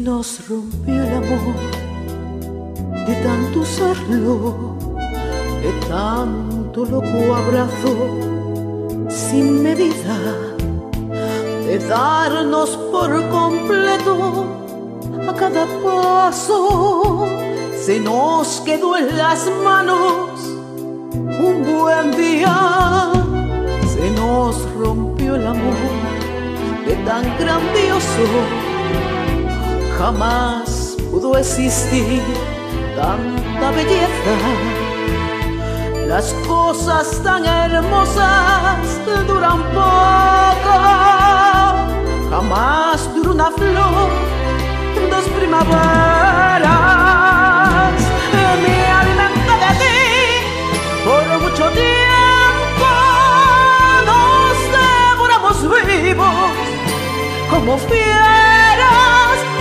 nos rompió el amor de tanto usarlo, de tanto loco abrazo sin medida, de darnos por completo a cada paso. Se nos quedó en las manos un buen día, se nos rompió el amor de tan grandioso. Jamás pudo existir tanta belleza. Las cosas tan hermosas duran poco. Jamás duró una flor, dos primaveras. Me alimenté de ti por mucho tiempo. Nos devoramos vivos como fieras.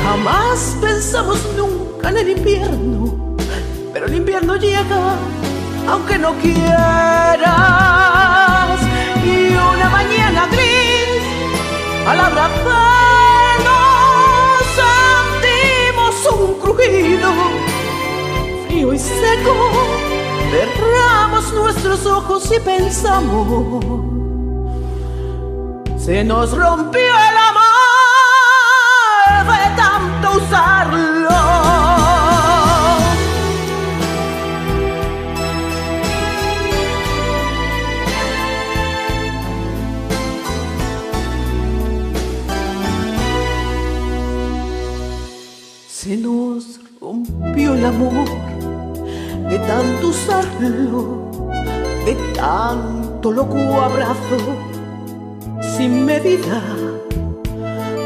Jamás pensamos nunca en el invierno, pero el invierno llega aunque no quieras. Y una mañana gris, al abrazarnos sentimos un crujido frío y seco. Cerramos nuestros ojos y pensamos: se nos rompió el amor de tanto usarlo. Se nos rompió el amor de tanto usarlo, de tanto loco abrazo sin medida,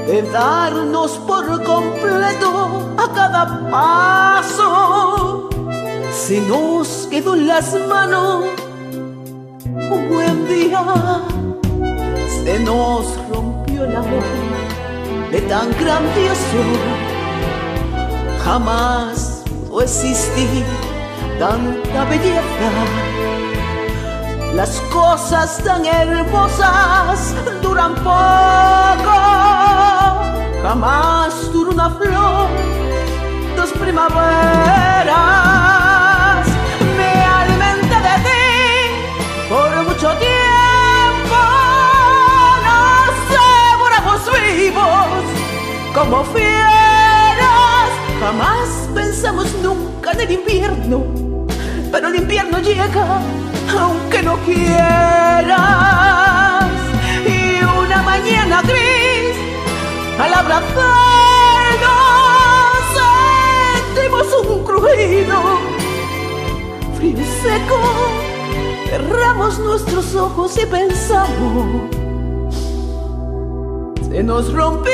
de darnos por completo a cada paso. Se nos quedó en las manos un buen día, se nos rompió el amor de tan grandioso. Jamás pudo existir tanta belleza. Las cosas tan hermosas duran poco. Jamás duró una flor, dos primaveras. Me alimenté de ti por mucho tiempo. Nos devoramos vivos como fieras. Jamás pensamos nunca en el invierno, pero el invierno llega aunque no quieras. Y una mañana gris, al abrazarnos sentimos un crujido frío y seco. Cerramos nuestros ojos y pensamos: se nos rompió